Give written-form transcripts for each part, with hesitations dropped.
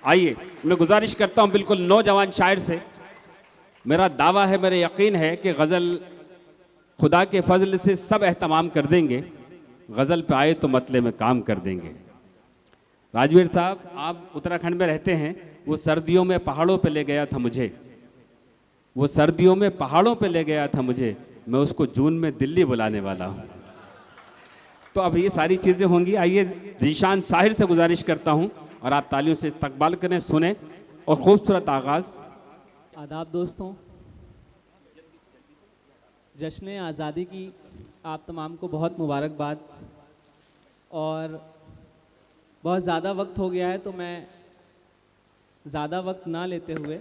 आइए, मैं गुजारिश करता हूं बिल्कुल नौजवान शायर से, मेरा दावा है, मेरा यकीन है कि गज़ल खुदा के फजल से सब एहतमाम कर देंगे, गज़ल पे आए तो मतले में काम कर देंगे। राजवीर साहब, आप उत्तराखंड में रहते हैं, वो सर्दियों में पहाड़ों पे ले गया था मुझे, वो सर्दियों में पहाड़ों पे ले गया था मुझे, मैं उसको जून में दिल्ली बुलाने वाला हूँ। तो अब ये सारी चीज़ें होंगी। आइए ज़ीशान साहिर से गुजारिश करता हूँ और आप तालियों से इस्तकबाल करें, सुने और खूबसूरत आगाज़। आदाब दोस्तों, जश्न आज़ादी की आप तमाम को बहुत मुबारकबाद। और बहुत ज़्यादा वक्त हो गया है तो मैं ज़्यादा वक्त ना लेते हुए,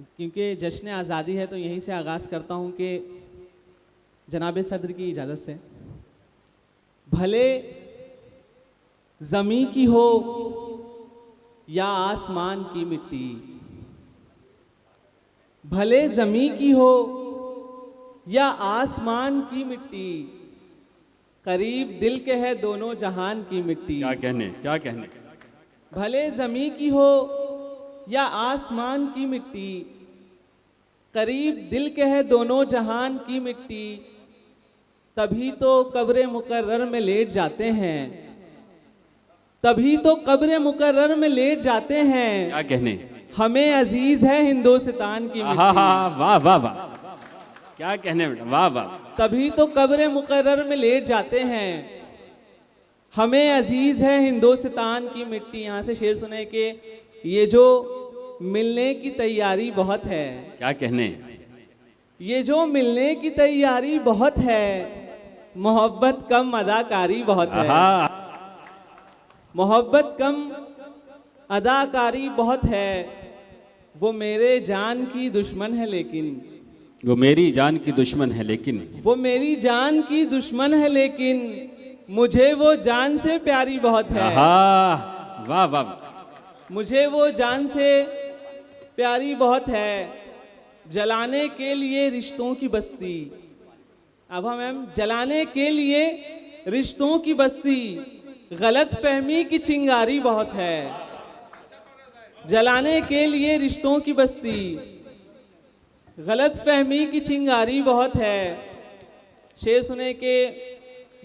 क्योंकि जश्न आज़ादी है तो यहीं से आगाज़ करता हूँ कि जनाब सदर की इजाज़त से, भले ज़मीं की हो या आसमान की मिट्टी, भले ज़मीं की हो या आसमान की मिट्टी, करीब दिल के है दोनों जहान की मिट्टी। क्या कहने, क्या कहने। भले ज़मीं की हो या आसमान की मिट्टी, करीब दिल के है दोनों जहान की मिट्टी, तभी तो कब्र मुकर्रर में लेट जाते हैं, तभी तो कब्र मुकर्रर में लेट जाते हैं। क्या कहने। हमें अजीज है हिंदुस्तान की मिट्टी। वाह वाह वाह, क्या कहने बेटा, वाह वाह। तभी तो कब्र मुकर्रर में लेट जाते हैं, हमें अजीज है हिंदुस्तान की मिट्टी। यहाँ से शेर सुने कि ये जो मिलने की तैयारी बहुत है, क्या कहने, ये जो मिलने की तैयारी बहुत है, मोहब्बत कम अदाकारी बहुत है, मोहब्बत कम अदाकारी बहुत है, वो मेरे जान की दुश्मन है लेकिन, वो मेरी जान की दुश्मन है लेकिन, वो मेरी जान की दुश्मन है लेकिन, मुझे वो जान से प्यारी बहुत है। वाह वाह, मुझे वो जान से प्यारी बहुत है, जलाने के लिए रिश्तों की बस्ती। अब हम जलाने के लिए रिश्तों की बस्ती, गलत फहमी की चिंगारी बहुत है, जलाने के लिए रिश्तों की बस्ती, गलत फहमी की चिंगारी बहुत है। शेर सुने के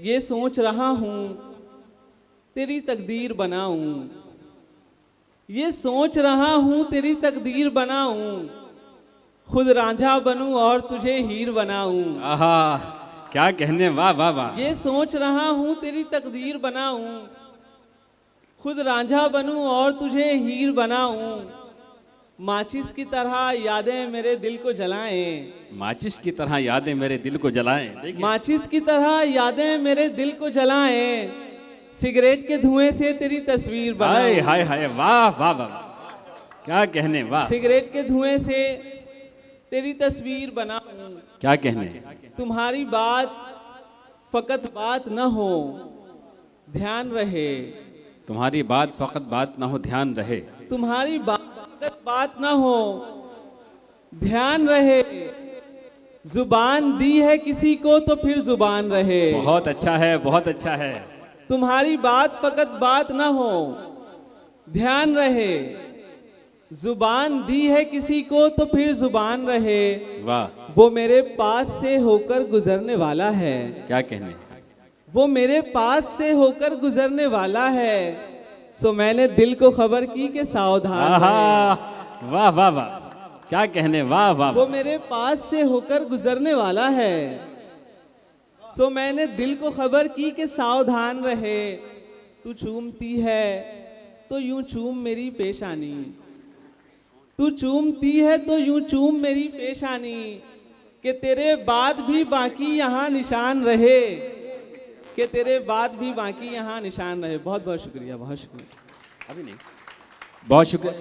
ये सोच रहा हूँ तेरी तकदीर बनाऊं, ये सोच रहा हूँ तेरी तकदीर बनाऊं, खुद रांझा बनूं और तुझे हीर बनाऊं। क्या कहने, वाह वाह वाह। ये सोच रहा हूँ तेरी तकदीर बनाऊं, खुद रांझा बनूं और तुझे हीर बनाऊं, माचिस की तरह यादें मेरे दिल को जलाएं, माचिस की तरह यादें मेरे दिल को जलाएं, माचिस की तरह यादें मेरे दिल को जलाएं, सिगरेट के धुएं से तेरी तस्वीर बनाऊं। हाय हाय, वाह वाह वाह, क्या कहने, वाह। सिगरेट के धुएं से तेरी तस्वीर बनाऊं, क्या कहने। तुम्हारी बात फकत बात न हो ध्यान रहे, तुम्हारी बात फकत बात ना हो ध्यान रहे, तुम्हारी बात फकत बात न हो ध्यान रहे, जुबान दी है किसी को तो फिर जुबान रहे। बहुत अच्छा है, बहुत अच्छा है। तुम्हारी बात फकत बात न हो ध्यान रहे, जुबान दी है किसी को तो फिर जुबान रहे, वाह। वो मेरे पास से होकर गुजरने वाला है, क्या कहने, वो मेरे पास से होकर गुजरने वाला है, सो मैंने दिल को खबर की कि सावधान रहे। वाह वाह वाह, क्या कहने, वाह वाह। वो मेरे पास से होकर गुजरने वाला है, सो मैंने दिल को खबर की कि सावधान रहे, तू चूमती है तो यूं चूम मेरी पेशानी, तू चूमती है तो यूं चूम मेरी पेशानी, कि तेरे बाद भी बाकी यहाँ निशान रहे, कि तेरे बाद भी बाकी यहाँ निशान रहे। बहुत बहुत शुक्रिया, बहुत शुक्रिया। अभी नहीं, बहुत शुक्रिया।